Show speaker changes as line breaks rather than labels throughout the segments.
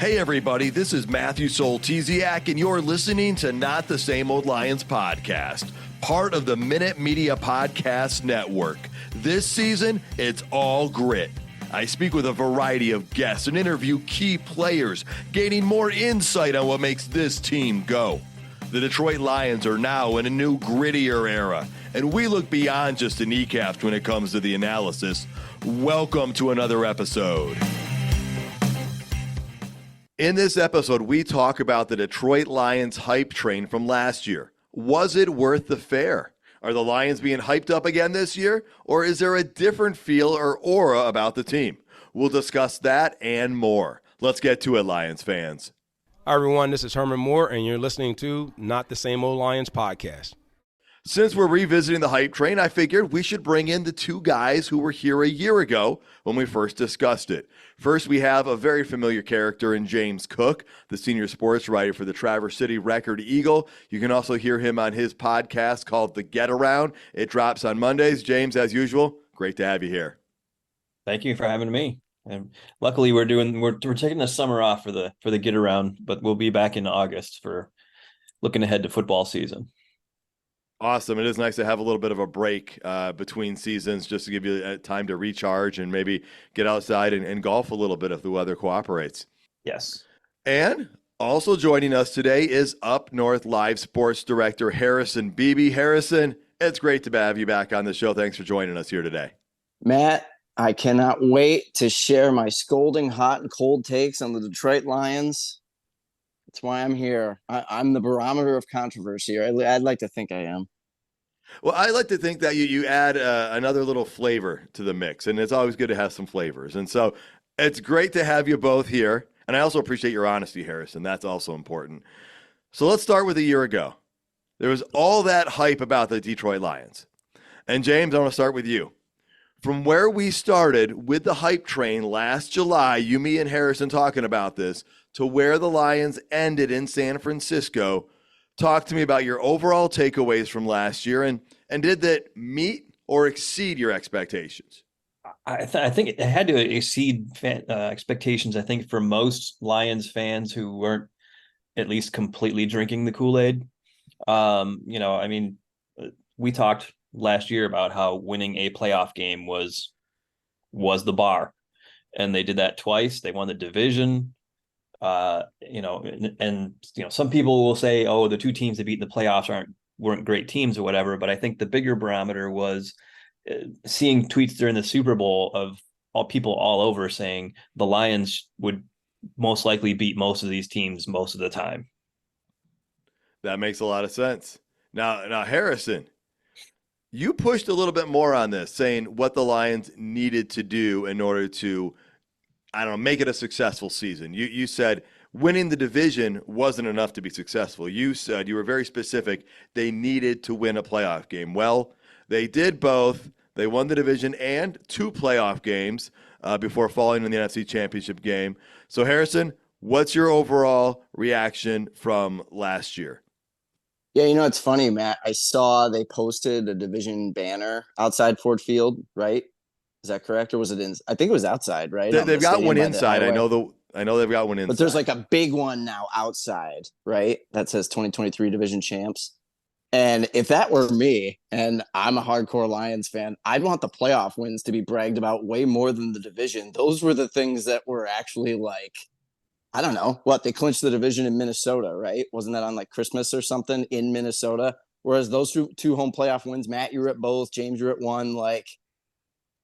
Hey everybody, this is Matthew Soltesiak, and you're listening to Not the Same Old Lions podcast, part of the Minute Media Podcast Network. This season, it's all grit. I speak with a variety of guests and interview key players, gaining more insight on what makes this team go. The Detroit Lions are now in a new, grittier era, and we look beyond just the kneecaps when it comes to the analysis. Welcome to another episode. In this episode, we talk about the Detroit Lions hype train from last year. Was it worth the fare? Are the Lions being hyped up again this year? Or is there a different feel or aura about the team? We'll discuss that and more. Let's get to it, Lions fans.
Hi, everyone. This is Herman Moore, and you're listening to Not the Same Old Lions podcast.
Since we're revisiting the hype train, I figured we should bring in the two guys who were here a year ago when we first discussed it. First, we have a very familiar character in James Cook, the senior sports writer for the Traverse City Record Eagle. You can also hear him on his podcast called The Get Around. It drops on Mondays. James, as usual, great to have you here.
Thank you for having me. And luckily, we're taking the summer off for the Get Around, but we'll be back in August for looking ahead to football season.
Awesome. It is nice to have a little bit of a break between seasons just to give you time to recharge and maybe get outside and golf a little bit if the weather cooperates.
Yes.
And also joining us today is Up North Live Sports Director Harrison Beebe. Harrison, it's great to have you back on the show. Thanks for joining us here today.
Matt, I cannot wait to share my scolding hot and cold takes on the Detroit Lions. That's why I'm here. I'm the barometer of controversy. I'd like to think I am.
Well, I like to think that you add another little flavor to the mix, and it's always good to have some flavors. And so it's great to have you both here. And I also appreciate your honesty, Harrison. That's also important. So let's start with a year ago. There was all that hype about the Detroit Lions. And James, I want to start with you. From where we started with the hype train last July, you, me, and Harrison talking about this, to where the Lions ended in San Francisco, talk to me about your overall takeaways from last year, and did that meet or exceed your expectations?
I think it had to exceed expectations, I think, for most Lions fans who weren't at least completely drinking the Kool-Aid. We talked last year about how winning a playoff game was the bar, and they did that twice. They won the division. Some people will say, oh, the two teams that beat in the playoffs weren't great teams or whatever. But I think the bigger barometer was seeing tweets during the Super Bowl of all people all over saying the Lions would most likely beat most of these teams most of the time.
That makes a lot of sense. Now, Harrison, you pushed a little bit more on this, saying what the Lions needed to do in order to, make it a successful season. You said winning the division wasn't enough to be successful. You said, you were very specific, they needed to win a playoff game. Well, they did both. They won the division and 2 playoff games before falling in the NFC Championship game. So, Harrison, what's your overall reaction from last year?
Yeah, it's funny, Matt. I saw they posted a division banner outside Ford Field, right? Is that correct, or was it in? I think it was outside, right?
They've got one inside. I know they've got one inside.
But there's like a big one now outside, right? That says 2023 division champs. And if that were me, and I'm a hardcore Lions fan, I'd want the playoff wins to be bragged about way more than the division. Those were the things that were actually like, I don't know, they clinched the division in Minnesota, right? Wasn't that on like Christmas or something in Minnesota? Whereas those two home playoff wins, Matt, you were at both, James, you were at one,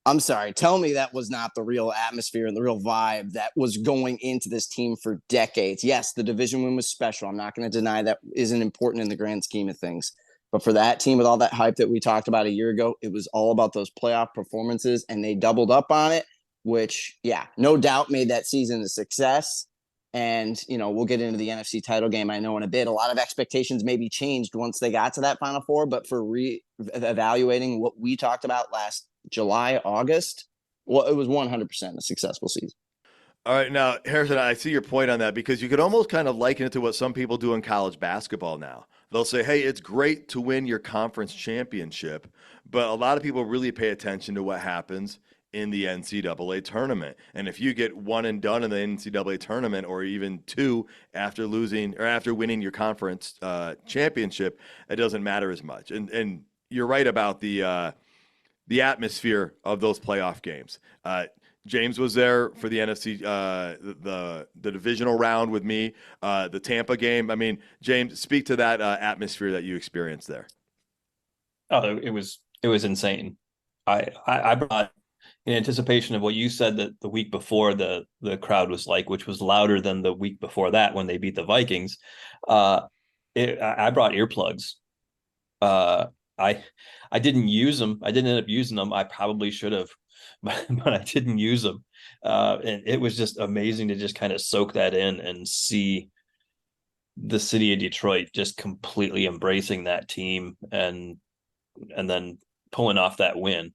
I'm sorry, tell me that was not the real atmosphere and the real vibe that was going into this team for decades. Yes, the division win was special. I'm not going to deny that isn't important in the grand scheme of things. But for that team with all that hype that we talked about a year ago, it was all about those playoff performances, and they doubled up on it, which, yeah, no doubt made that season a success. And, we'll get into the NFC title game, I know, in a bit. A lot of expectations maybe changed once they got to that Final Four, but for evaluating what we talked about last July, August, well, it was 100% a successful season.
All right. Now, Harrison, I see your point on that, because you could almost kind of liken it to what some people do in college basketball now. They'll say, hey, it's great to win your conference championship, but a lot of people really pay attention to what happens in the NCAA tournament. And if you get one and done in the NCAA tournament, or even two after losing or after winning your conference championship, it doesn't matter as much. And you're right about the atmosphere of those playoff games. James was there for the NFC, the divisional round with me, the Tampa game. I mean, James, speak to that atmosphere that you experienced there.
Oh, it was insane. I brought, in anticipation of what you said, that the week before the crowd was like, which was louder than the week before that when they beat the Vikings. I brought earplugs. I didn't use them. I didn't end up using them. I probably should have, but I didn't use them. And it was just amazing to just kind of soak that in and see the city of Detroit just completely embracing that team and then pulling off that win.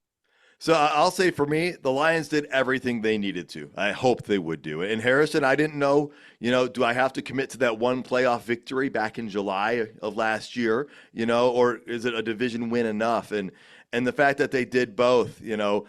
So I'll say for me, the Lions did everything they needed to. I hoped they would do it. And Harrison, I didn't know, do I have to commit to that one playoff victory back in July of last year, or is it a division win enough? And the fact that they did both,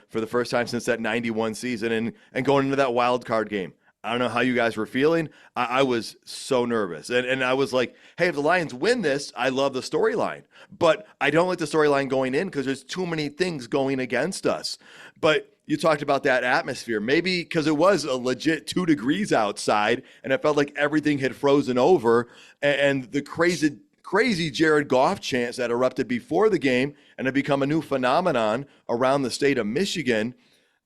for the first time since that 91 season and going into that wild card game. I don't know how you guys were feeling. I was so nervous. And I was like, hey, if the Lions win this, I love the storyline. But I don't like the storyline going in because there's too many things going against us. But you talked about that atmosphere. Maybe because it was a legit 2 degrees outside and it felt like everything had frozen over. And the crazy Jared Goff chants that erupted before the game and had become a new phenomenon around the state of Michigan.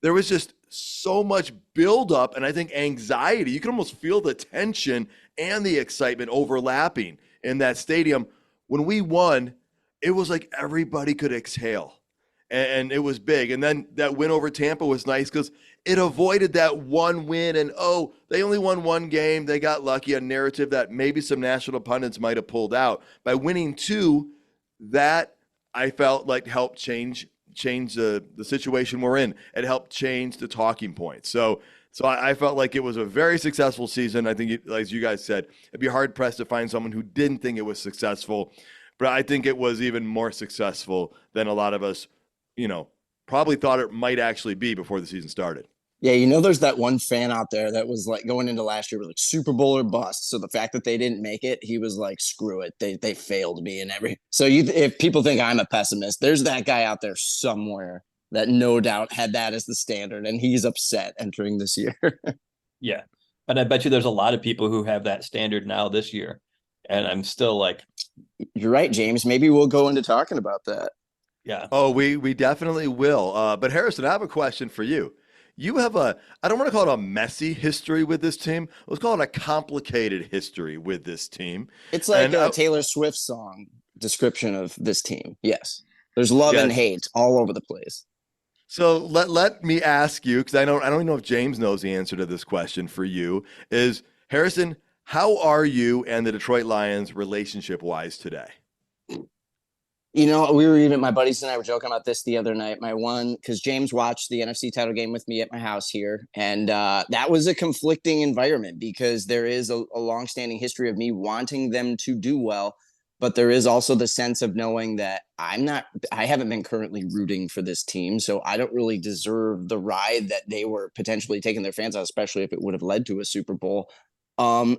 There was just so much buildup and I think anxiety. You can almost feel the tension and the excitement overlapping in that stadium. When we won, it was like everybody could exhale, and it was big. And then that win over Tampa was nice because it avoided that one win. And, they only won one game. They got lucky, a narrative that maybe some national pundits might have pulled out. By winning 2, that I felt like helped change the situation we're in. It helped change the talking points. So I felt like it was a very successful season. I think, as you guys said, it'd be hard pressed to find someone who didn't think it was successful. But I think it was even more successful than a lot of us, probably thought it might actually be before the season started.
Yeah, there's that one fan out there that was like going into last year with like Super Bowl or bust. So the fact that they didn't make it, he was like, screw it. They failed me and every. So if people think I'm a pessimist, there's that guy out there somewhere that no doubt had that as the standard, and he's upset entering this year.
Yeah. And I bet you there's a lot of people who have that standard now this year. And I'm still like,
you're right, James. Maybe we'll go into talking about that.
Yeah.
Oh, we definitely will. But Harrison, I have a question for you. You have I don't want to call it a messy history with this team. Let's call it a complicated history with this team.
It's like a Taylor Swift song description of this team. Yes. There's love and hate all over the place.
So let me ask you, because I don't even know if James knows the answer to this question for you, is Harrison, how are you and the Detroit Lions relationship-wise today?
My buddies and I were joking about this the other night. Because James watched the NFC title game with me at my house here. And that was a conflicting environment because there is a longstanding history of me wanting them to do well. But there is also the sense of knowing that I haven't been currently rooting for this team. So I don't really deserve the ride that they were potentially taking their fans out, especially if it would have led to a Super Bowl.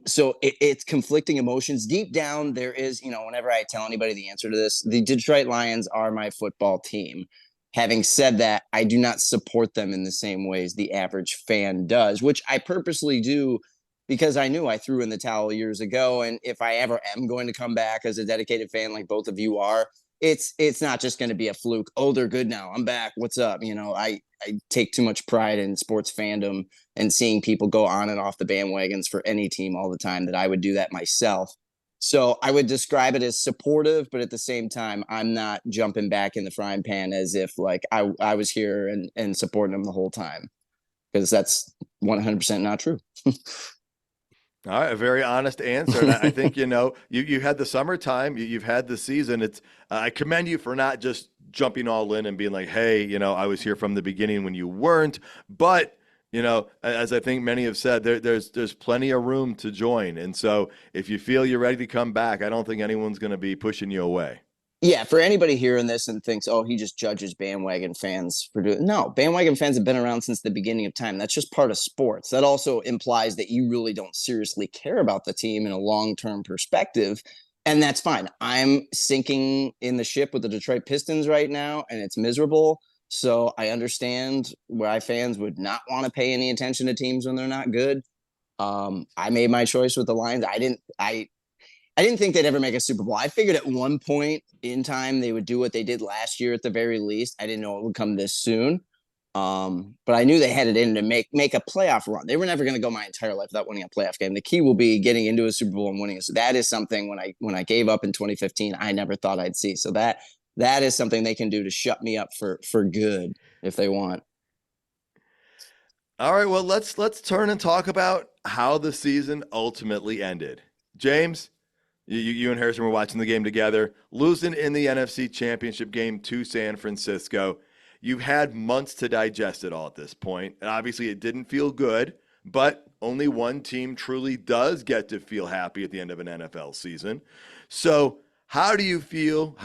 So it's conflicting emotions. Deep down, there is, whenever I tell anybody the answer to this, the Detroit Lions are my football team. Having said that, I do not support them in the same ways the average fan does, which I purposely do because I knew I threw in the towel years ago. And if I ever am going to come back as a dedicated fan, like both of you are, it's not just going to be a fluke. Oh, they're good now. I'm back. What's up? I take too much pride in sports fandom and seeing people go on and off the bandwagons for any team all the time that I would do that myself. So I would describe it as supportive, but at the same time, I'm not jumping back in the frying pan as if like I was here and supporting them the whole time, because that's 100% not true.
All right, a very honest answer. And I think, you had the summertime, you've had the season. I commend you for not just jumping all in and being like, hey, I was here from the beginning when you weren't. But, as I think many have said, there's plenty of room to join. And so if you feel you're ready to come back, I don't think anyone's going to be pushing you away.
Yeah, for anybody hearing this and thinks, oh, he just judges bandwagon fans for doing, no, bandwagon fans have been around since the beginning of time. That's just part of sports. That also implies that you really don't seriously care about the team in a long-term perspective. And that's fine. I'm sinking in the ship with the Detroit Pistons right now, and it's miserable. So I understand why fans would not want to pay any attention to teams when they're not good. I made my choice with the Lions. I didn't think they'd ever make a Super Bowl. I figured at one point in time they would do what they did last year at the very least. I didn't know it would come this soon. But I knew they had it in to make a playoff run. They were never going to go my entire life without winning a playoff game. The key will be getting into a Super Bowl and winning it. So that is something when I gave up in 2015, I never thought I'd see. So that is something they can do to shut me up for good if they want.
All right, well, let's turn and talk about how the season ultimately ended. James, you and Harrison were watching the game together, losing in the NFC Championship game to San Francisco. You've had months to digest it all at this point, and obviously it didn't feel good, but only one team truly does get to feel happy at the end of an NFL season. So how do you view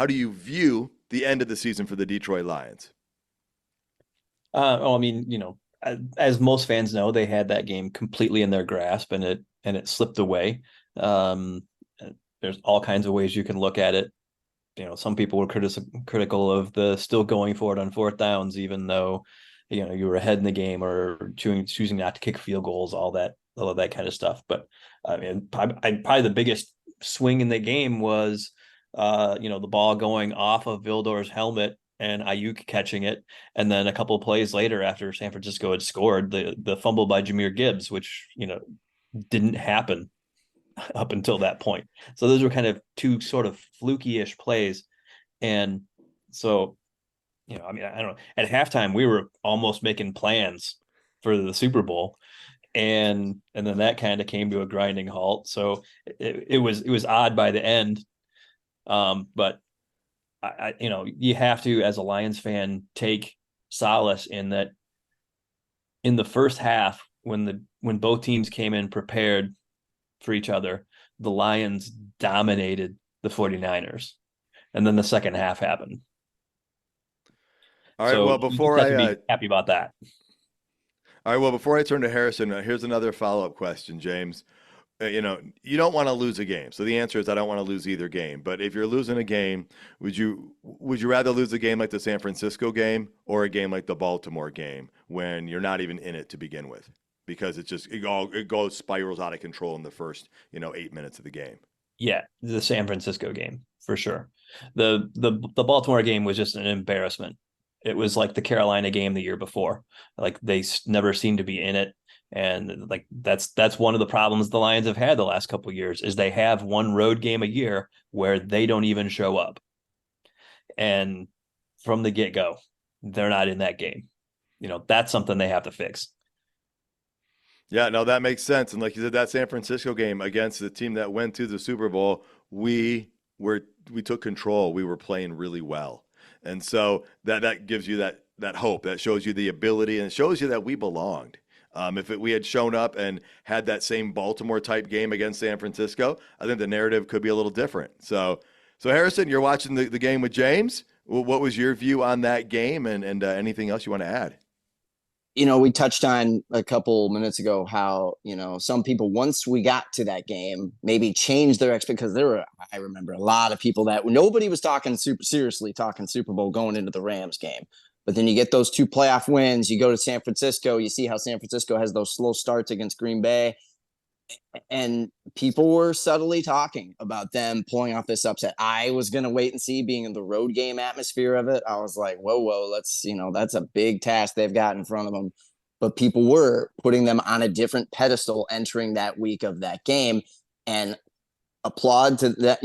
the end of the season for the Detroit Lions?
I mean, as most fans know, they had that game completely in their grasp, and it slipped away. There's all kinds of ways you can look at it. Some people were critical of the still going for it on fourth downs, even though you were ahead in the game, or choosing not to kick field goals, all of that kind of stuff. But I mean, probably the biggest swing in the game was the ball going off of Vildor's helmet and Ayuk catching it, and then a couple of plays later, after San Francisco had scored, the fumble by Jahmyr Gibbs, which didn't happen up until that point. So those were kind of two sort of fluky-ish plays. And so, I mean, I don't know. At halftime, we were almost making plans for the Super Bowl. And then that kind of came to a grinding halt. So it was odd by the end. But you have to, as a Lions fan, take solace in that in the first half, when both teams came in prepared for each other, the Lions dominated the 49ers. And then the second half happened.
All right, well, before I
be happy about that.
All right, well, before I turn to Harrison, here's another follow-up question, James. You don't want to lose a game. So the answer is I don't want to lose either game. But if you're losing a game, would you rather lose a game like the San Francisco game or a game like the Baltimore game when you're not even in it to begin with? Because it goes spirals out of control in the first 8 minutes of the game.
Yeah, the San Francisco game for sure. The Baltimore game was just an embarrassment. It was like the Carolina game the year before. Like they never seemed to be in it, and like that's one of the problems the Lions have had the last couple of years is they have one road game a year where they don't even show up, and from the get-go, they're not in that game. That's something they have to fix.
Yeah, no, that makes sense. And like you said, that San Francisco game against the team that went to the Super Bowl, we took control. We were playing really well. And so that gives you that hope. That shows you the ability, and it shows you that we belonged. If we had shown up and had that same Baltimore type game against San Francisco, I think the narrative could be a little different. So Harrison, you're watching the game with James. What was your view on that game, and anything else you want to add?
We touched on a couple minutes ago how, some people, once we got to that game, maybe changed their expectations, because I remember a lot of people that nobody was seriously talking Super Bowl going into the Rams game. But then you get those two playoff wins, you go to San Francisco, you see how San Francisco has those slow starts against Green Bay. And people were subtly talking about them pulling off this upset. I was going to wait and see, being in the road game atmosphere of it. I was like, whoa, that's a big task they've got in front of them. But people were putting them on a different pedestal entering that week of that game. And applaud to that,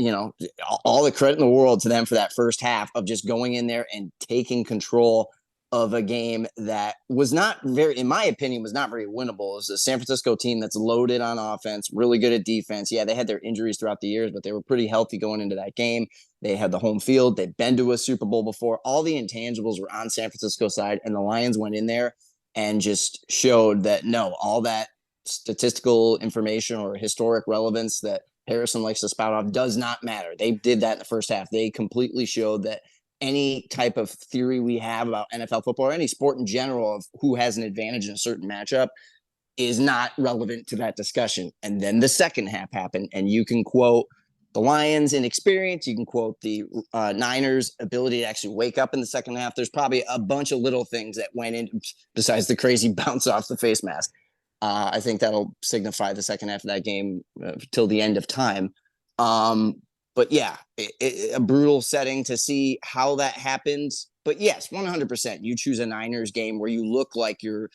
all the credit in the world to them for that first half of just going in there and taking control of a game that was not very, in my opinion, was not very winnable. It was a San Francisco team that's loaded on offense, really good at defense. Yeah, they had their injuries throughout the years, but they were pretty healthy going into that game. They had the home field. They'd been to a Super Bowl before. All the intangibles were on San Francisco side, and the Lions went in there and just showed that, no, all that statistical information or historic relevance that Harrison likes to spout off does not matter. They did that in the first half. They completely showed that any type of theory we have about NFL football or any sport in general of who has an advantage in a certain matchup is not relevant to that discussion. And then the second half happened, and you can quote the Lions' inexperience. You can quote the Niners' ability to actually wake up in the second half. There's probably a bunch of little things that went in besides the crazy bounce off the face mask. I think that'll signify the second half of that game till the end of time. But yeah, a brutal setting to see how that happens. But yes, 100%. You choose a Niners game where you look like you're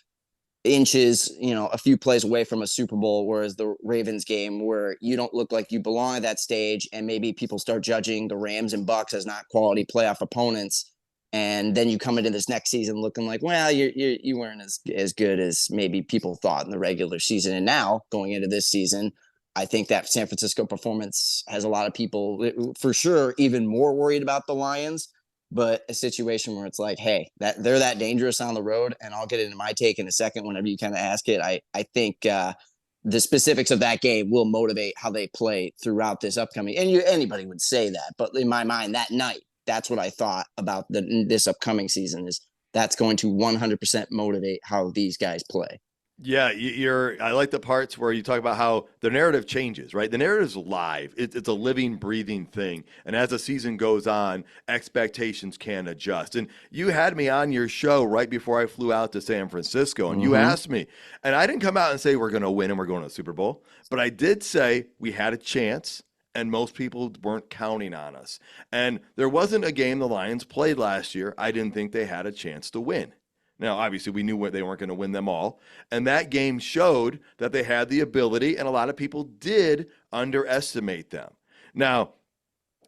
inches, a few plays away from a Super Bowl, whereas the Ravens game where you don't look like you belong at that stage, and maybe people start judging the Rams and Bucks as not quality playoff opponents. And then you come into this next season looking like, well, you weren't as good as maybe people thought in the regular season. And now going into this season, I think that San Francisco performance has a lot of people for sure even more worried about the Lions, but a situation where it's like, hey, that they're that dangerous on the road. And I'll get into my take in a second whenever you kind of ask it. I think the specifics of that game will motivate how they play throughout this upcoming. And anybody would say that, but in my mind, that night, that's what I thought about this upcoming season is that's going to 100% motivate how these guys play.
Yeah, I like the parts where you talk about how the narrative changes, right? The narrative's live. It's a living, breathing thing. And as the season goes on, expectations can adjust. And you had me on your show right before I flew out to San Francisco, and you asked me, and I didn't come out and say we're going to win and we're going to the Super Bowl, but I did say we had a chance and most people weren't counting on us. And there wasn't a game the Lions played last year I didn't think they had a chance to win. Now, obviously, we knew they weren't going to win them all. And that game showed that they had the ability, and a lot of people did underestimate them. Now,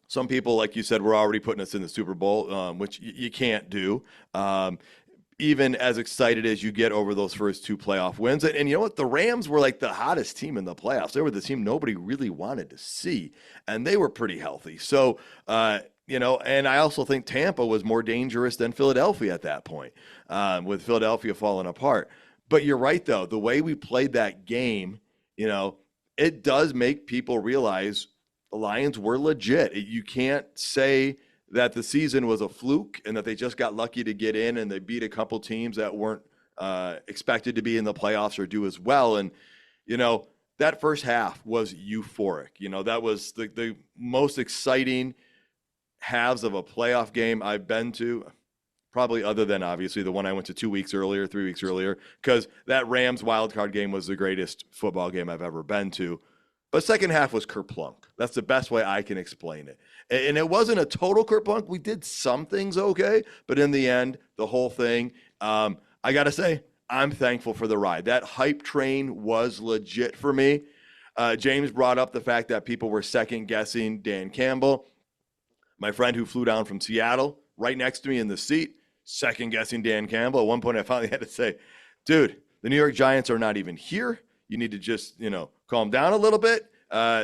some people, like you said, were already putting us in the Super Bowl, which you can't do. Even as excited as you get over those first two playoff wins. And you know what? The Rams were like the hottest team in the playoffs. They were the team nobody really wanted to see, and they were pretty healthy. So, and I also think Tampa was more dangerous than Philadelphia at that point, with Philadelphia falling apart. But you're right, though. The way we played that game, it does make people realize the Lions were legit. You can't say that the season was a fluke and that they just got lucky to get in and they beat a couple teams that weren't expected to be in the playoffs or do as well. And, that first half was euphoric. That was the most exciting halves of a playoff game I've been to, probably other than obviously the one I went to 3 weeks earlier, because that Rams wildcard game was the greatest football game I've ever been to. But second half was kerplunk. That's the best way I can explain it. And it wasn't a total kerplunk. We did some things okay, but in the end, the whole thing, I got to say, I'm thankful for the ride. That hype train was legit for me. James brought up the fact that people were second-guessing Dan Campbell. My friend who flew down from Seattle, right next to me in the seat, second-guessing Dan Campbell. At one point, I finally had to say, dude, the New York Giants are not even here. You need to just, calm down a little bit.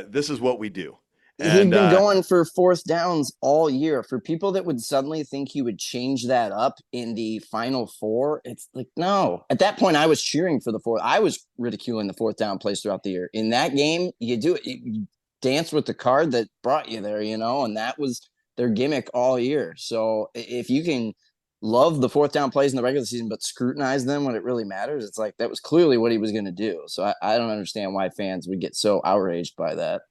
This is what we do.
He'd been going for fourth downs all year. For people that would suddenly think he would change that up in the final four, it's like, no. At that point, I was cheering for the fourth. I was ridiculing the fourth down plays throughout the year. In that game, you do it. You dance with the card that brought you there, and that was their gimmick all year. So if you can love the fourth down plays in the regular season, but scrutinize them when it really matters, it's like that was clearly what he was going to do. So I don't understand why fans would get so outraged by that.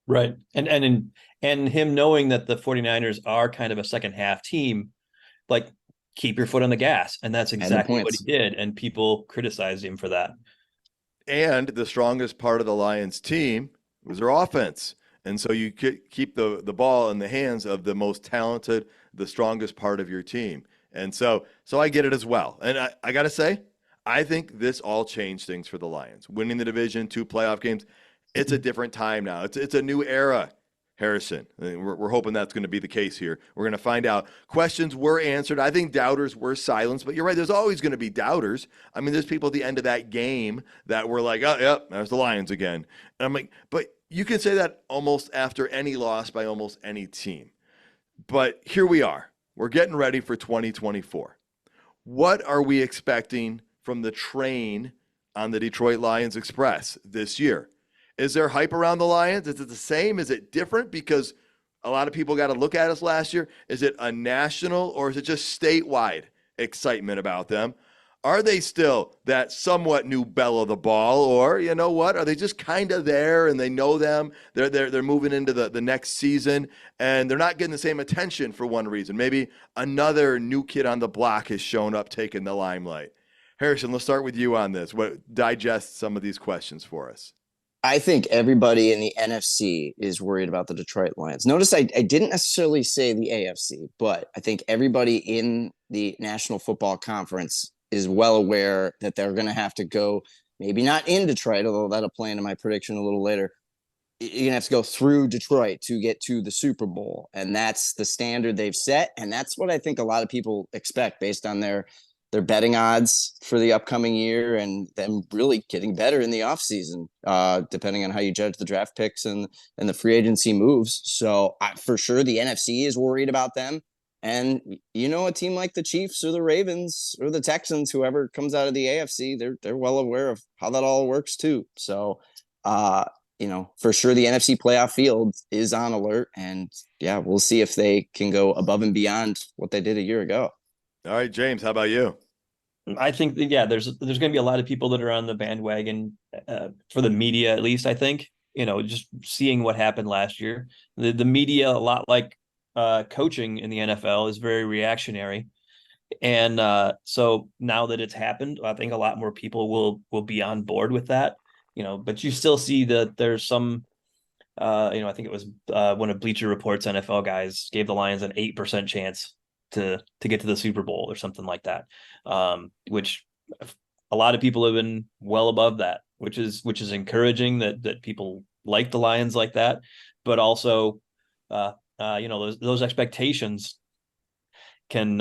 Right. And him knowing that the 49ers are kind of a second half team, like keep your foot on the gas. And that's exactly what he did. And people criticized him for that.
And the strongest part of the Lions team was their offense. And so you could keep the ball in the hands of the most talented, the strongest part of your team. And so I get it as well. And I got to say, I think this all changed things for the Lions. Winning the division, 2 playoff games, it's a different time now. It's a new era, Harrison. We're hoping that's going to be the case here. We're going to find out. Questions were answered. I think doubters were silenced. But you're right, there's always going to be doubters. I mean, there's people at the end of that game that were like, oh, yep, there's the Lions again. And I'm like, but you can say that almost after any loss by almost any team. But here we are. We're getting ready for 2024. What are we expecting from the train on the Detroit Lions Express this year? Is there hype around the Lions? Is it the same? Is it different? Because a lot of people got to look at us last year. Is it a national or is it just statewide excitement about them? Are they still that somewhat new belle of the ball, or you know what? Are they just kind of there and they know them? They're moving into the next season and they're not getting the same attention for one reason. Maybe another new kid on the block has shown up, taking the limelight. Harrison, let's start with you on this. Digest some of these questions for us.
I think everybody in the NFC is worried about the Detroit Lions. Notice I didn't necessarily say the AFC, but I think everybody in the National Football Conference is well aware that they're going to have to go, maybe not in Detroit, although that'll play into my prediction a little later. You're going to have to go through Detroit to get to the Super Bowl. And that's the standard they've set. And that's what I think a lot of people expect based on their betting odds for the upcoming year and them really getting better in the offseason, depending on how you judge the draft picks and the free agency moves. So for sure, the NFC is worried about them. And, a team like the Chiefs or the Ravens or the Texans, whoever comes out of the AFC, they're well aware of how that all works too. So, for sure the NFC playoff field is on alert. And yeah, we'll see if they can go above and beyond what they did a year ago.
All right, James, how about you?
I think that, there's going to be a lot of people that are on the bandwagon for the media, at least. I think, just seeing what happened last year, the media, a lot like coaching in the NFL, is very reactionary. And so now that it's happened, I think a lot more people will be on board with that, but you still see that there's some, I think it was one of Bleacher Report's NFL guys gave the Lions an 8% chance to get to the Super Bowl or something like that, which a lot of people have been well above that, which is encouraging that people like the Lions like that, but also those expectations can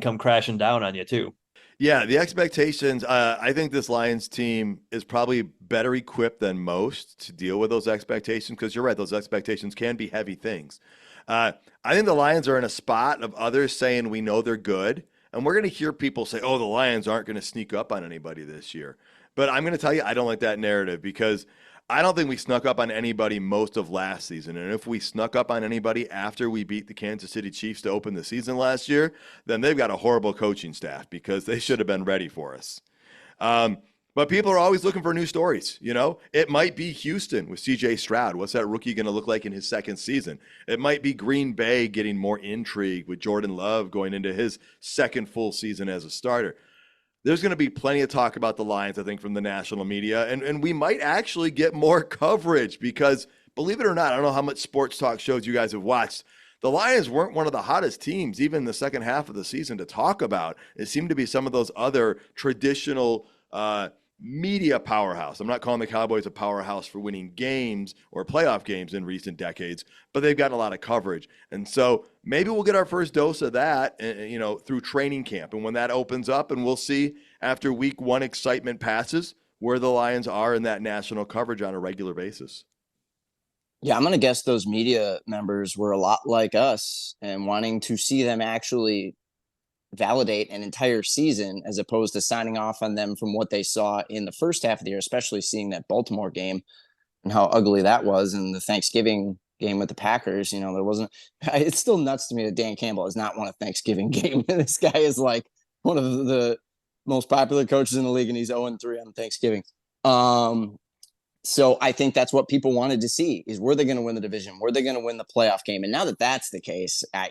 come crashing down on you too.
Yeah, the expectations, I think this Lions team is probably better equipped than most to deal with those expectations, because you're right, those expectations can be heavy things. I think the Lions are in a spot of others saying we know they're good, and we're going to hear people say, oh, the Lions aren't going to sneak up on anybody this year. But I'm going to tell you, I don't like that narrative, because I don't think we snuck up on anybody most of last season. And if we snuck up on anybody after we beat the Kansas City Chiefs to open the season last year, then they've got a horrible coaching staff, because they should have been ready for us. But people are always looking for new stories. It might be Houston with CJ Stroud. What's that rookie going to look like in his second season? It might be Green Bay getting more intrigue with Jordan Love going into his second full season as a starter. There's going to be plenty of talk about the Lions, I think, from the national media. And we might actually get more coverage because, believe it or not, I don't know how much sports talk shows you guys have watched. The Lions weren't one of the hottest teams, even in the second half of the season, to talk about. It seemed to be some of those other traditional media powerhouse. I'm not calling the Cowboys a powerhouse for winning games or playoff games in recent decades, but they've gotten a lot of coverage. And so maybe we'll get our first dose of that, through training camp. And when that opens up, and we'll see after week one excitement passes where the Lions are in that national coverage on a regular basis.
Yeah, I'm going to guess those media members were a lot like us and wanting to see them actually validate an entire season as opposed to signing off on them from what they saw in the first half of the year, especially seeing that Baltimore game and how ugly that was, and the Thanksgiving game with the Packers. There wasn't, it's still nuts to me that Dan Campbell has not won a Thanksgiving game. This guy is like one of the most popular coaches in the league, and he's 0-3 on Thanksgiving. So I think that's what people wanted to see, is were they going to win the division? Were they going to win the playoff game? And now that that's the case, I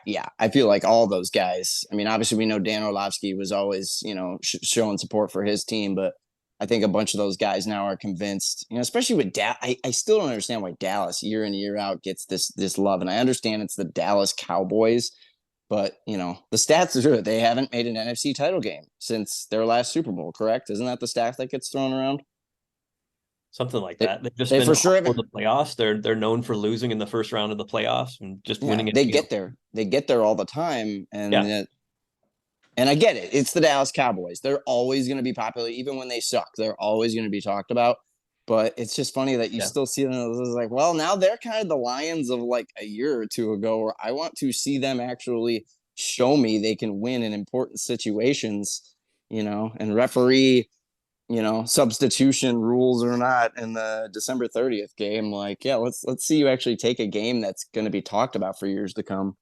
feel like all those guys, I mean, obviously we know Dan Orlovsky was always, showing support for his team, but I think a bunch of those guys now are convinced, especially with I still don't understand why Dallas year in, year out gets this love. And I understand it's the Dallas Cowboys, but the stats are true. They haven't made an NFC title game since their last Super Bowl, correct? Isn't that the stat that gets thrown around?
Something like that. They've just
they
been
for sure
for the playoffs. They're known for losing in the first round of the playoffs and just winning it.
They get there. They get there all the time, and I get it. It's the Dallas Cowboys. They're always going to be popular, even when they suck. They're always going to be talked about. But it's just funny that you still see them as like, well, now they're kind of the Lions of like a year or two ago, where I want to see them actually show me they can win in important situations, and referee substitution rules or not in the December 30th game. Like, yeah, let's see you actually take a game that's going to be talked about for years to come.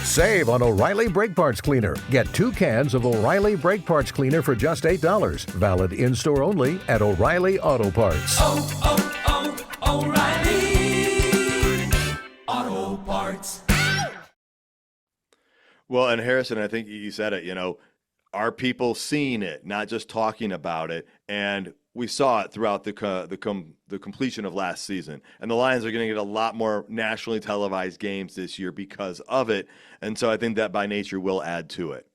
Save on O'Reilly Brake Parts Cleaner. Get 2 cans of O'Reilly Brake Parts Cleaner for just $8. Valid in-store only at O'Reilly Auto Parts.
O'Reilly Auto Parts.
Well, and Harrison, I think you said it, are people seeing it, not just talking about it? And we saw it throughout the completion of last season. And the Lions are going to get a lot more nationally televised games this year because of it. And so I think that by nature will add to it.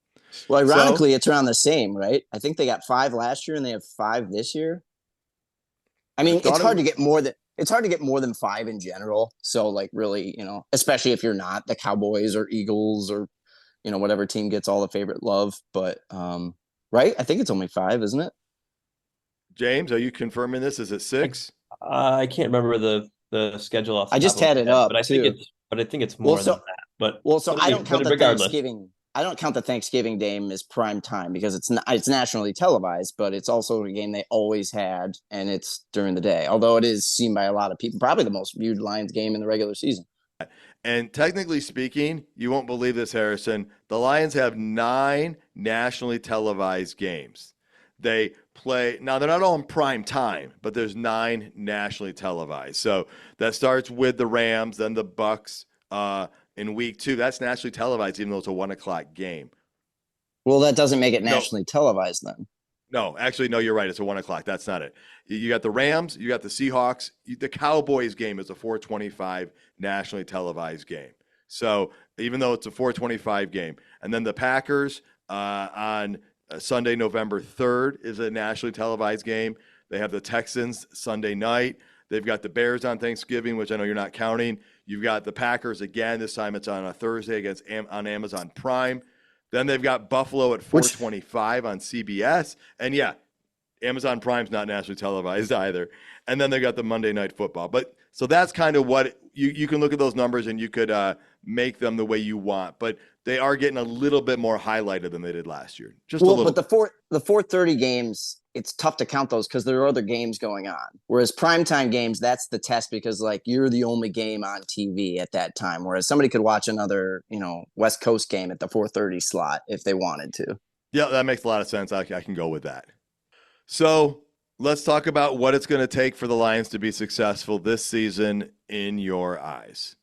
Well, ironically, it's around the same, right? I think they got 5 last year and they have 5 this year. I mean, it's hard to get more than 5 in general. So, like, really, especially if you're not the Cowboys or Eagles or whatever team gets all the favorite love. But right, I think it's only 5, isn't it?
James, are you confirming this? Is it 6?
I can't remember the schedule off.
I just had it up,
but I think it's more than that. So
I don't count the Thanksgiving. I don't count the Thanksgiving game as prime time because it's nationally televised, but it's also a game they always had, and it's during the day. Although it is seen by a lot of people, probably the most viewed Lions game in the regular season.
And technically speaking, you won't believe this, Harrison, the Lions have 9 nationally televised games. They play, now they're not all in prime time, but there's 9 nationally televised. So that starts with the Rams, then the Bucks in week 2. That's nationally televised, even though it's a 1:00 game.
Well, that doesn't make it nationally televised then.
No, actually, no, you're right. It's a 1:00. That's not it. You got the Rams, you got the Seahawks. The Cowboys game is a 4:25 nationally televised game. So even though it's a 4:25 game, and then the Packers on Sunday, November 3rd is a nationally televised game. They have the Texans Sunday night. They've got the Bears on Thanksgiving, which I know you're not counting. You've got the Packers again. This time it's on a Thursday on Amazon Prime. Then they've got Buffalo at 4:25 on CBS. And yeah, Amazon Prime's not nationally televised either. And then they got the Monday Night Football. But so that's kind of what you can look at those numbers and you could make them the way you want. But they are getting a little bit more highlighted than they did last year. Just a little.
But the 4:30 games, it's tough to count those because there are other games going on. Whereas primetime games, that's the test because like you're the only game on TV at that time. Whereas somebody could watch another, West Coast game at the 4:30 slot if they wanted to.
Yeah, that makes a lot of sense. I can go with that. So let's talk about what it's going to take for the Lions to be successful this season in your eyes.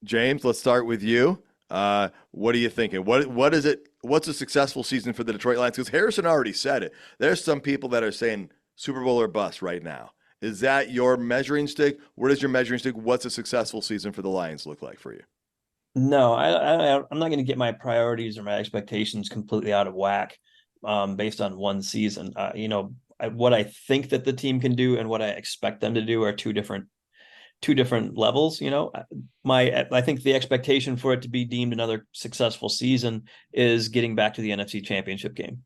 James, let's start with you. What are you thinking? What is it? What's a successful season for the Detroit Lions? Because Harrison already said it. There's some people that are saying Super Bowl or bust right now. Is that your measuring stick? Where does your measuring stick? What's a successful season for the Lions look like for you?
No, I'm not going to get my priorities or my expectations completely out of whack based on one season. What I think that the team can do and what I expect them to do are two different levels. I think the expectation for it to be deemed another successful season is getting back to the NFC Championship game.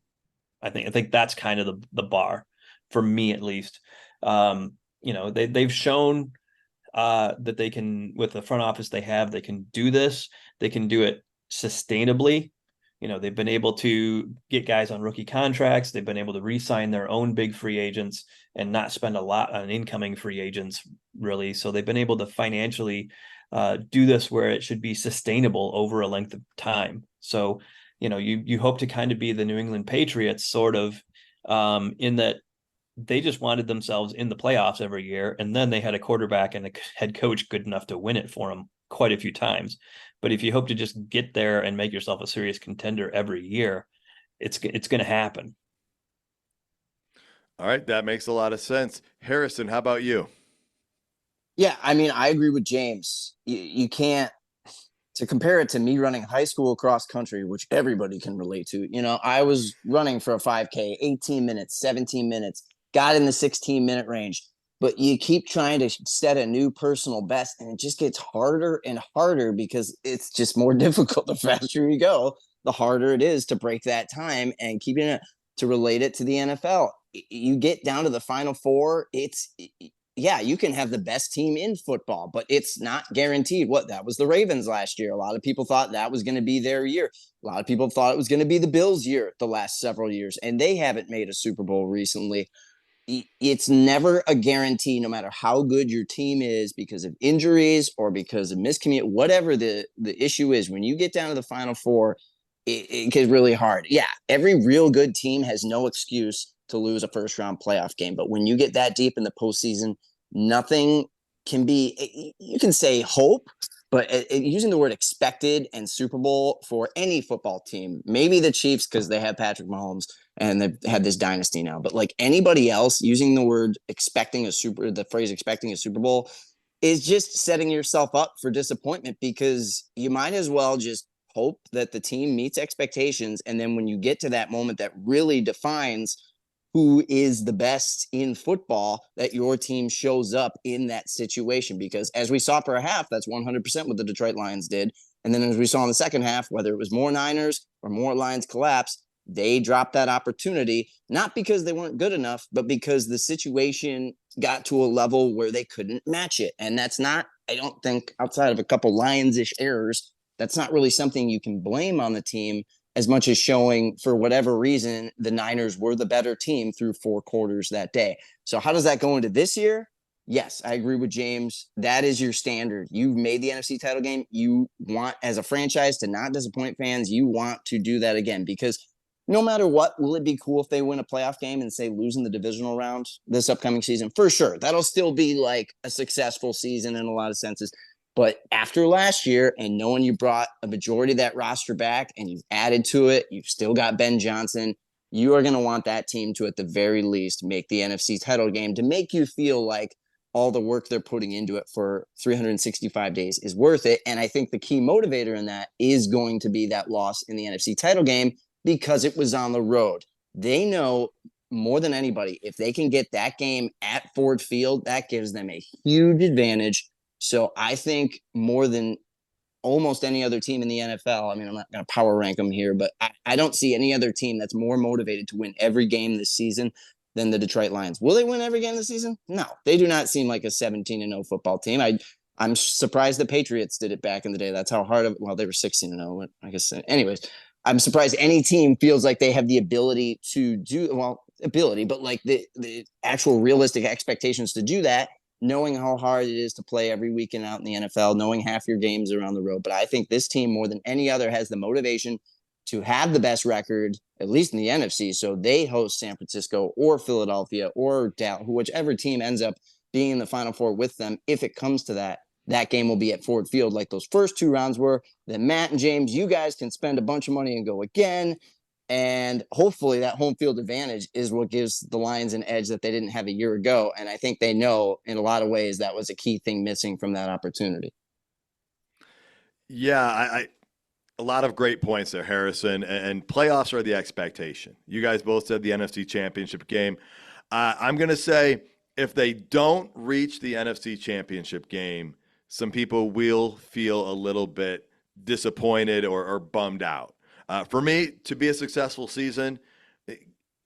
I think that's kind of the bar for me, at least. They've shown that they can, with the front office they have, they can do this. They can do it sustainably. They've been able to get guys on rookie contracts. They've been able to re-sign their own big free agents and not spend a lot on incoming free agents, really. So they've been able to financially do this where it should be sustainable over a length of time. So, you hope to kind of be the New England Patriots, sort of, in that they just wanted themselves in the playoffs every year. And then they had a quarterback and a head coach good enough to win it for them quite a few times. But if you hope to just get there and make yourself a serious contender every year, it's going to happen.
All right, that makes a lot of sense. Harrison, how about you?
Yeah, I mean, I agree with James. You can't, to compare it to me running high school cross country, which everybody can relate to. I was running for a 5K, 18 minutes, 17 minutes, got in the 16-minute range. But you keep trying to set a new personal best, and it just gets harder and harder because it's just more difficult. The faster you go, the harder it is to break that time and keeping it to relate it to the NFL. You get down to the Final Four, yeah, you can have the best team in football, but it's not guaranteed. What that was the Ravens last year. A lot of people thought that was going to be their year. A lot of people thought it was going to be the Bills' year the last several years, and they haven't made a Super Bowl recently. It's never a guarantee, no matter how good your team is, because of injuries or because of miscommunication, whatever the issue is. When you get down to the Final Four, it gets really hard. Yeah, every real good team has no excuse to lose a first round playoff game, but when you get that deep in the postseason, nothing can be. You can say hope, but using the word expected and Super Bowl for any football team, maybe the Chiefs because they have Patrick Mahomes and they've had this dynasty now, but like anybody else, using the phrase expecting a Super Bowl is just setting yourself up for disappointment, because you might as well just hope that the team meets expectations. And then when you get to that moment that really defines who is the best in football, that your team shows up in that situation. Because as we saw for a half, that's 100% what the Detroit Lions did. And then as we saw in the second half, whether it was more Niners or more Lions collapse, they dropped that opportunity, not because they weren't good enough, but because the situation got to a level where they couldn't match it. And that's not, I don't think, outside of a couple Lions-ish errors, that's not really something you can blame on the team, as much as showing, for whatever reason, the Niners were the better team through 4 quarters that day. So how does that go into this year? Yes, I agree with James. That is your standard. You've made the NFC title game. You want, as a franchise, to not disappoint fans. You want to do that again, because no matter what, will it be cool if they win a playoff game and say losing the divisional round this upcoming season? For sure. That'll still be like a successful season in a lot of senses. But after last year, and knowing you brought a majority of that roster back and you've added to it, you've still got Ben Johnson, you are going to want that team to, at the very least, make the NFC title game, to make you feel like all the work they're putting into it for 365 days is worth it. And I think the key motivator in that is going to be that loss in the NFC title game, because it was on the road. They know more than anybody, if they can get that game at Ford Field, that gives them a huge advantage. So I think more than almost any other team in the NFL, I mean, I'm not going to power rank them here, but I don't see any other team that's more motivated to win every game this season than the Detroit Lions. Will they win every game this season? No, they do not seem like a 17-0 football team. I'm surprised the Patriots did it back in the day. That's how hard of, well, they were 16-0, I guess. Anyways, I'm surprised any team feels like they have the ability to do, well, ability, but like the actual realistic expectations to do that, knowing how hard it is to play every weekend out in the NFL, knowing half your games are on the road. But I think this team, more than any other, has the motivation to have the best record, at least in the NFC. So they host San Francisco or Philadelphia or Dallas, whichever team ends up being in the Final Four with them. If it comes to that, that game will be at Ford Field like those first 2 rounds were. Then Matt and James, you guys can spend a bunch of money and go again. And hopefully that home field advantage is what gives the Lions an edge that they didn't have a year ago. And I think they know in a lot of ways that was a key thing missing from that opportunity.
Yeah, a lot of great points there, Harrison. And playoffs are the expectation. You guys both said the NFC Championship game. I'm going to say if they don't reach the NFC Championship game, some people will feel a little bit disappointed or bummed out. For me, to be a successful season,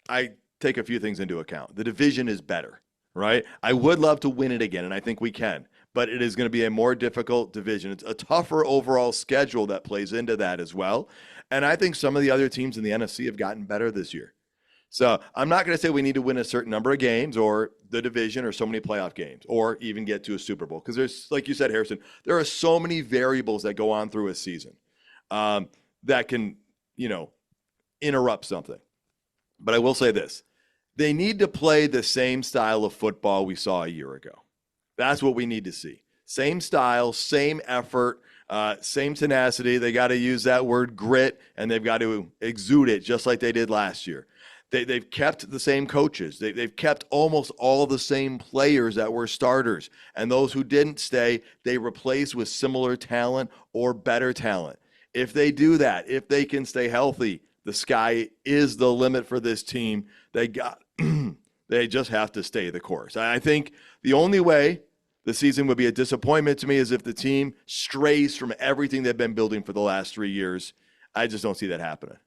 I take a few things into account. The division is better, right? I would love to win it again, and I think we can, but it is going to be a more difficult division. It's a tougher overall schedule that plays into that as well. And I think some of the other teams in the NFC have gotten better this year. So I'm not going to say we need to win a certain number of games or the division or so many playoff games or even get to a Super Bowl. Because there's, like you said, Harrison, there are so many variables that go on through a season that can, interrupt something. But I will say this. They need to play the same style of football we saw a year ago. That's what we need to see. Same style, same effort, same tenacity. They got to use that word grit, and they've got to exude it just like they did last year. They've kept the same coaches. They've kept almost all the same players that were starters. And those who didn't stay, they replaced with similar talent or better talent. If they do that, if they can stay healthy, the sky is the limit for this team. They just have to stay the course. I think the only way the season would be a disappointment to me is if the team strays from everything they've been building for the last 3 years. I just don't see that happening.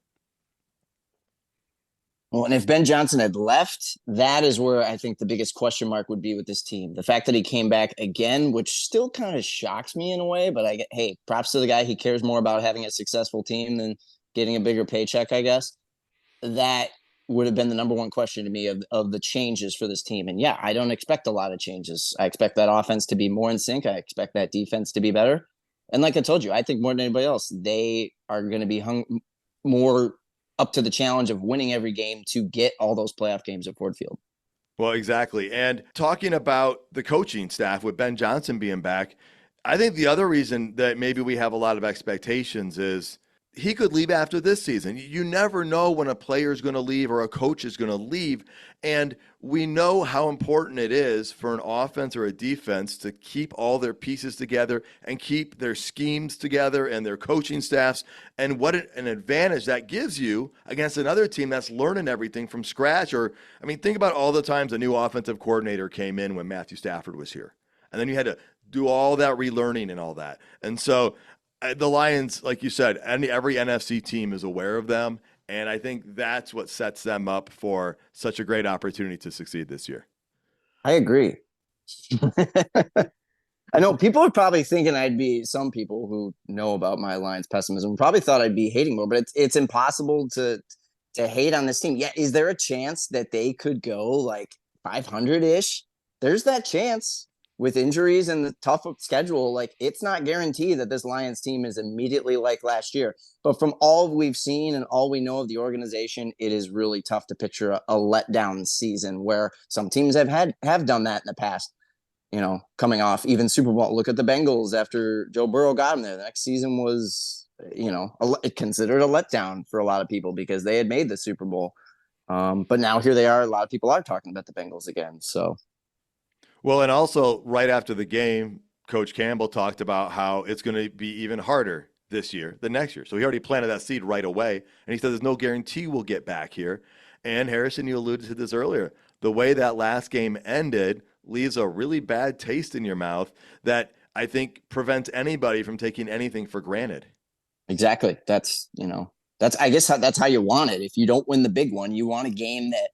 Well, and if Ben Johnson had left, that is where I think the biggest question mark would be with this team. The fact that he came back again, which still kind of shocks me in a way, but hey, props to the guy. He cares more about having a successful team than getting a bigger paycheck, I guess. That would have been the number one question to me of the changes for this team. And yeah, I don't expect a lot of changes. I expect that offense to be more in sync. I expect that defense to be better. And like I told you, I think more than anybody else, they are going to be more up to the challenge of winning every game to get all those playoff games at Ford Field.
Well, exactly. And talking about the coaching staff with Ben Johnson being back, I think the other reason that maybe we have a lot of expectations is he could leave after this season. You never know when a player is going to leave or a coach is going to leave. And we know how important it is for an offense or a defense to keep all their pieces together and keep their schemes together and their coaching staffs. And what an advantage that gives you against another team that's learning everything from scratch. Or, I mean, think about all the times a new offensive coordinator came in when Matthew Stafford was here. And then you had to do all that relearning and all that. And so the Lions, like you said, every NFC team is aware of them, and I think that's what sets them up for such a great opportunity to succeed this year.
I agree. I know people are probably thinking some people who know about my Lions pessimism probably thought I'd be hating more, but it's impossible to hate on this team. Yeah, is there a chance that they could go like 500-ish? There's that chance. With injuries and the tough schedule, like it's not guaranteed that this Lions team is immediately like last year. But from all we've seen and all we know of the organization, it is really tough to picture a letdown season where some teams have done that in the past. You know, coming off even Super Bowl. Look at the Bengals after Joe Burrow got them there. The next season was, considered a letdown for a lot of people because they had made the Super Bowl. But now here they are. A lot of people are talking about the Bengals again. So.
Well, and also right after the game, Coach Campbell talked about how it's going to be even harder this year than next year. So he already planted that seed right away. And he said there's no guarantee we'll get back here. And Harrison, you alluded to this earlier. The way that last game ended leaves a really bad taste in your mouth that I think prevents anybody from taking anything for granted.
Exactly. I guess that's how you want it. If you don't win the big one, you want a game that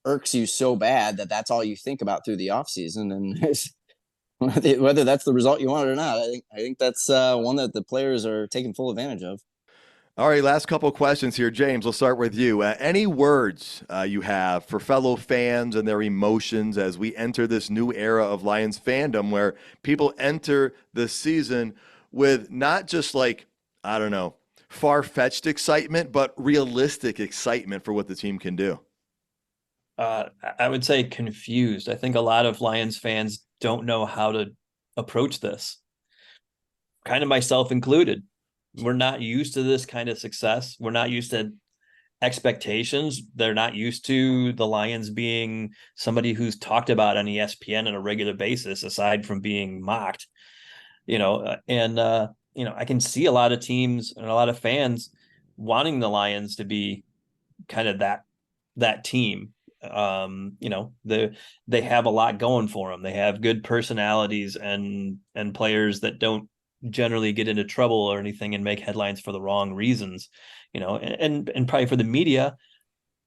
irks you so bad that that's all you think about through the offseason. And whether that's the result you want or not, I think that's one that the players are taking full advantage of.
All right, last couple of questions here. James, we'll start with you. Any words you have for fellow fans and their emotions as we enter this new era of Lions fandom where people enter the season with not just far-fetched excitement, but realistic excitement for what the team can do?
I would say confused. I think a lot of Lions fans don't know how to approach this, kind of myself included. We're not used to this kind of success. We're not used to expectations. They're not used to the Lions being somebody who's talked about on ESPN on a regular basis, aside from being mocked, I can see a lot of teams and a lot of fans wanting the Lions to be kind of that team. They have a lot going for them. They have good personalities and players that don't generally get into trouble or anything and make headlines for the wrong reasons, and probably for the media.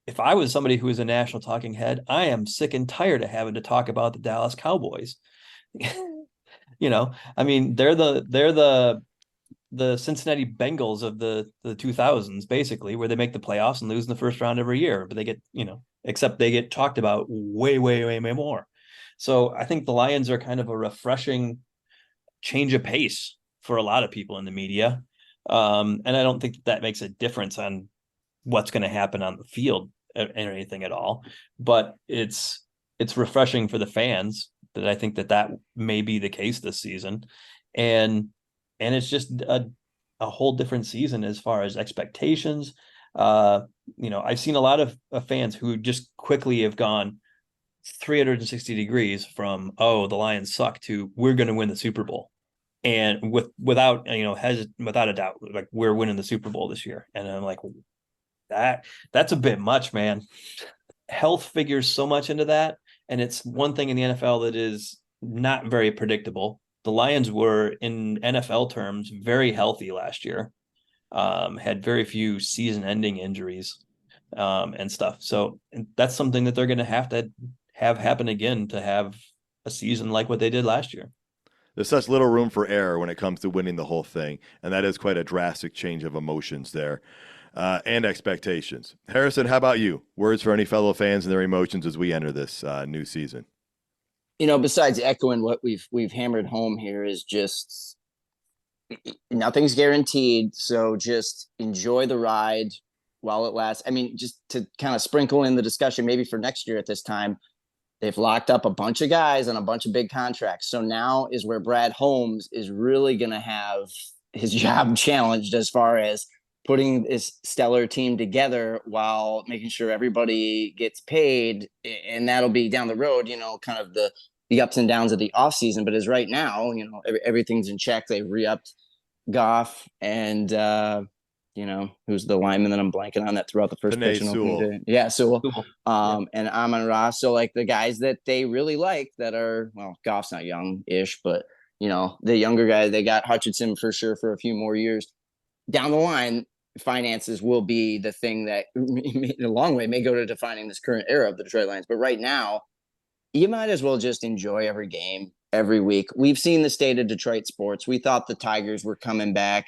If I was somebody who is a national talking head, I am sick and tired of having to talk about the Dallas Cowboys. I mean, they're the Cincinnati Bengals of the 2000s, basically, where they make the playoffs and lose in the first round every year, but they get, except they get talked about way, way, way, way more. So I think the Lions are kind of a refreshing change of pace for a lot of people in the media. And I don't think that makes a difference on what's going to happen on the field or anything at all, but it's refreshing for the fans that I think that may be the case this season. And it's just a whole different season as far as expectations. I've seen a lot of fans who just quickly have gone 360 degrees from, oh, the Lions suck to we're going to win the Super Bowl. And without a doubt, like, we're winning the Super Bowl this year. And I'm like, that's a bit much, man. Health figures so much into that. And it's one thing in the NFL that is not very predictable. The Lions were, in NFL terms, very healthy last year, had very few season-ending injuries. and stuff. So and that's something that they're going to have happen again to have a season like what they did last year.
There's such little room for error when it comes to winning the whole thing, and that is quite a drastic change of emotions there and expectations. Harrison, how about you? Words for any fellow fans and their emotions as we enter this new season.
Besides echoing what we've hammered home here, is just nothing's guaranteed. So just enjoy the ride while it lasts. I mean, just to kind of sprinkle in the discussion, maybe for next year at this time, they've locked up a bunch of guys on a bunch of big contracts. So now is where Brad Holmes is really going to have his job challenged as far as putting this stellar team together while making sure everybody gets paid. And that'll be down the road, kind of the ups and downs of the offseason. But as right now, everything's in check. They re-upped Goff and, who's the lineman that I'm blanking on that throughout the first pitch. Yeah, Sewell. And Amon-Ra. So like the guys that they really like that are, well, Goff's not young-ish, but the younger guy, they got Hutchinson for sure for a few more years. Down the line, finances will be the thing that in a long way may go to defining this current era of the Detroit Lions. But right now, you might as well just enjoy every game, every week. We've seen the state of Detroit sports. We thought the Tigers were coming back.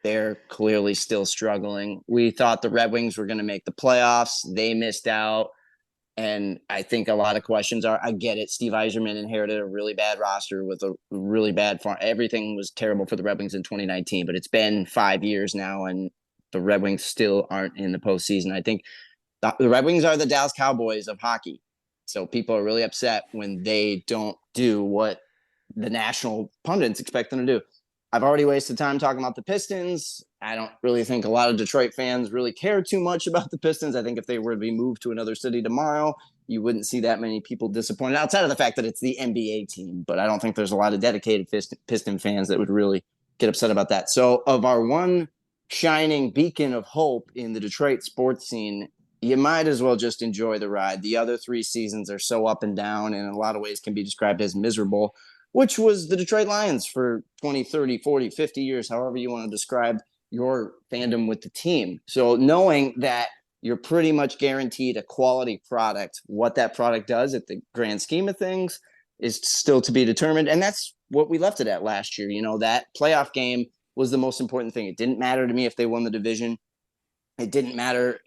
They're clearly still struggling. We thought the Red Wings were going to make the playoffs. They missed out. And I think a lot of questions are, I get it. Steve Yzerman inherited a really bad roster with a really bad farm. Everything was terrible for the Red Wings in 2019, but it's been 5 years now, and the Red Wings still aren't in the postseason. I think the Red Wings are the Dallas Cowboys of hockey. So people are really upset when they don't do what the national pundits expect them to do. I've already wasted time talking about the Pistons. I don't really think a lot of Detroit fans really care too much about the Pistons. I think if they were to be moved to another city tomorrow, you wouldn't see that many people disappointed, outside of the fact that it's the NBA team. But I don't think there's a lot of dedicated Piston fans that would really get upset about that. So of our one shining beacon of hope in the Detroit sports scene, you might as well just enjoy the ride. The other 3 seasons are so up and down, and in a lot of ways can be described as miserable, which was the Detroit Lions for 20, 30, 40, 50 years, however you want to describe your fandom with the team. So knowing that you're pretty much guaranteed a quality product, what that product does at the grand scheme of things is still to be determined. And that's what we left it at last year. That playoff game was the most important thing. It didn't matter to me if they won the division. It didn't matter,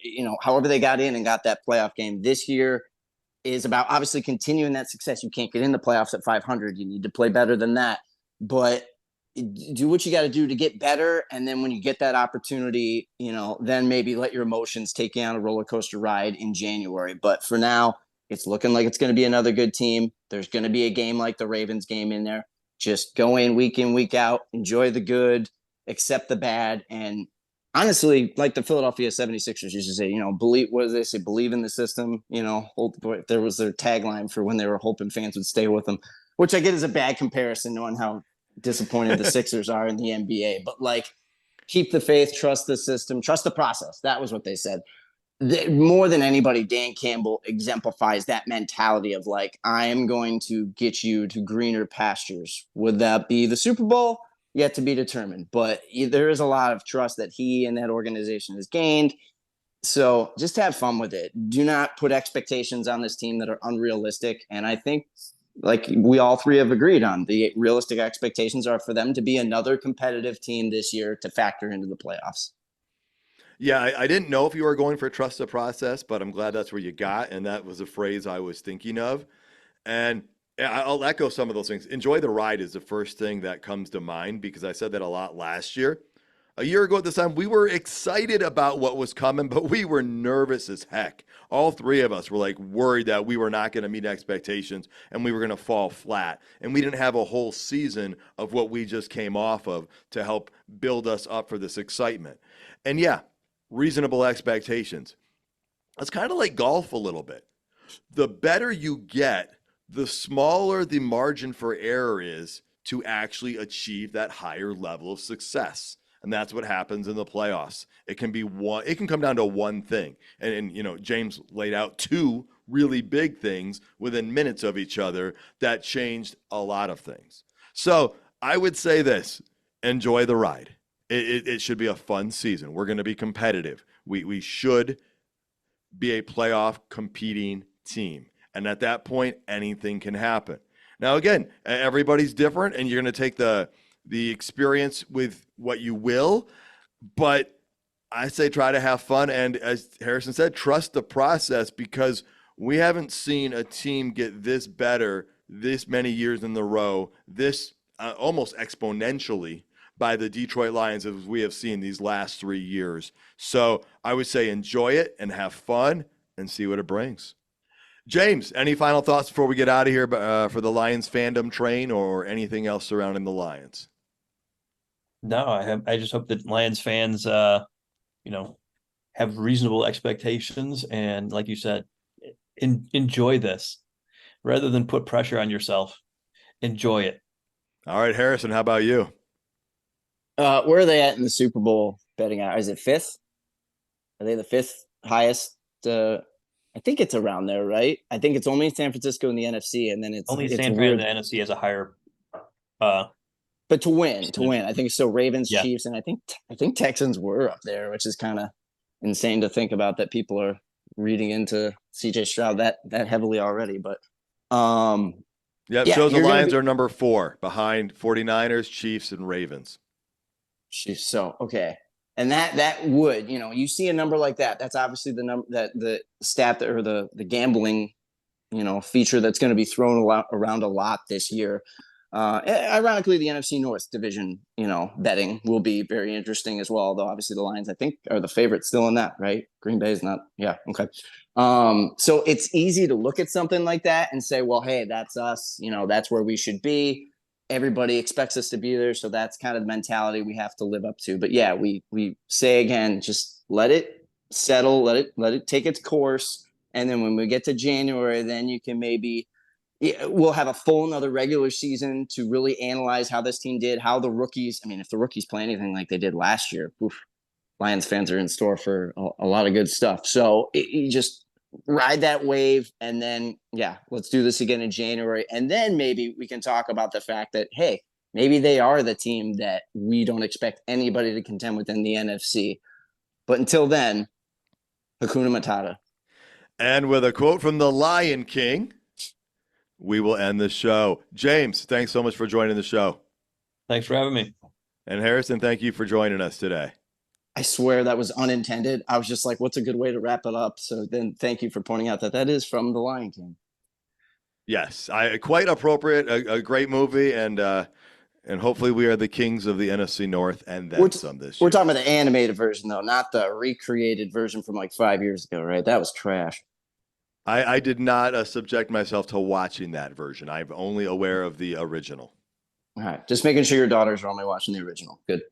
however they got in and got that playoff game. This year is about obviously continuing that success. You can't get in the playoffs at 500. You need to play better than that. But do what you got to do to get better. And then when you get that opportunity, then maybe let your emotions take you on a roller coaster ride in January. But for now, it's looking like it's going to be another good team. There's going to be a game like the Ravens game in there. Just go in, week out, enjoy the good, accept the bad. And honestly, like the Philadelphia 76ers used to say, believe, what do they say? Believe in the system, there was their tagline for when they were hoping fans would stay with them, which I get is a bad comparison knowing how disappointed the Sixers are in the NBA, but like keep the faith, trust the system, trust the process. That was what they said. More than anybody, Dan Campbell exemplifies that mentality of like, I am going to get you to greener pastures. Would that be the Super Bowl? Yet to be determined, but there is a lot of trust that he and that organization has gained. So just have fun with it. Do not put expectations on this team that are unrealistic. And I think, like we all three have agreed on, the realistic expectations are for them to be another competitive team this year to factor into the playoffs.
Yeah, I didn't know if you were going for trust the process, but I'm glad that's where you got. And that was a phrase I was thinking of. And I'll echo some of those things. Enjoy the ride is the first thing that comes to mind because I said that a lot last year. A year ago at this time, we were excited about what was coming, but we were nervous as heck. All 3 of us were like worried that we were not going to meet expectations and we were going to fall flat. And we didn't have a whole season of what we just came off of to help build us up for this excitement. And yeah, reasonable expectations. It's kind of like golf a little bit. The better you get, the smaller the margin for error is to actually achieve that higher level of success. And that's what happens in the playoffs. It can come down to one thing. And James laid out 2 really big things within minutes of each other that changed a lot of things. So I would say this, enjoy the ride. It should be a fun season. We're going to be competitive. We should be a playoff competing team. And at that point, anything can happen. Now, again, everybody's different, and you're going to take the experience with what you will, but I say try to have fun. And as Harrison said, trust the process, because we haven't seen a team get this better this many years in a row, this almost exponentially by the Detroit Lions as we have seen these last 3 years. So I would say enjoy it and have fun and see what it brings. James, any final thoughts before we get out of here for the Lions fandom train or anything else surrounding the Lions?
No, I just hope that Lions fans, have reasonable expectations, and like you said, enjoy this rather than put pressure on yourself. Enjoy it.
All right, Harrison, how about you?
Where are they at in the Super Bowl betting out? Is it fifth? Are they the fifth highest? I think it's around there, right? I think it's only San Francisco in the NFC, and then it's
Only
it's
San Fran in the NFC has a higher.
But to win, I think so. Ravens,
Yeah.
Chiefs, and I think Texans were up there, which is kind of insane to think about that people are reading into CJ Stroud that heavily already. But
Yeah, it
Yeah,
shows the
you're gonna
Lions
be-
are number 4 behind 49ers, Chiefs, and Ravens.
so okay, and that would, you see a number like that. That's obviously the number that the stat that, or the gambling, feature that's going to be thrown around a lot this year. Ironically, the NFC North division, betting will be very interesting as well. Although obviously the Lions, I think, are the favorite still in that, right? Green Bay is not. Yeah, okay. So it's easy to look at something like that and say, well, hey, that's us. That's where we should be. Everybody expects us to be there, so that's kind of the mentality we have to live up to. But yeah, we say again, just let it settle, let it take its course, and then when we get to January, then you can maybe. We'll have a full another regular season to really analyze how this team did, how the rookies. I mean, if the rookies play anything like they did last year, Lions fans are in store for a lot of good stuff. So you just ride that wave, and then let's do this again in January, and then maybe we can talk about the fact that hey, maybe they are the team that we don't expect anybody to contend with in the NFC. But until then, Hakuna Matata.
And with a quote from the Lion King, we will end the show. James, thanks so much for joining the show.
Thanks for having me.
And Harrison, thank you for joining us today.
I swear that was unintended. I was just like, what's a good way to wrap it up? So then thank you for pointing out that is from The Lion King.
Yes, quite appropriate, a great movie, and hopefully we are the kings of the NFC North and then some this year.
We're talking about the animated version, though, not the recreated version from like 5 years ago, right? That was trash.
I did not subject myself to watching that version. I'm only aware of the original.
All right. Just making sure your daughters are only watching the original. Good.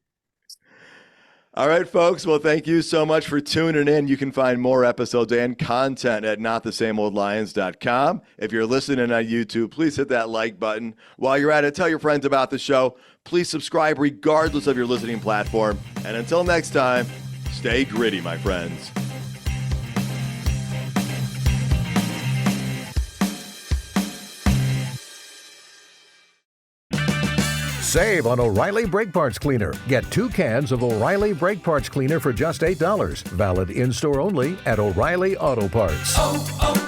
All right, folks. Well, thank you so much for tuning in. You can find more episodes and content at notthesameoldlions.com. If you're listening on YouTube, please hit that like button. While you're at it, tell your friends about the show. Please subscribe regardless of your listening platform. And until next time, stay gritty, my friends.
Save on O'Reilly Brake Parts Cleaner. Get 2 cans of O'Reilly Brake Parts Cleaner for just $8. Valid in-store only at O'Reilly Auto Parts.
Oh, oh,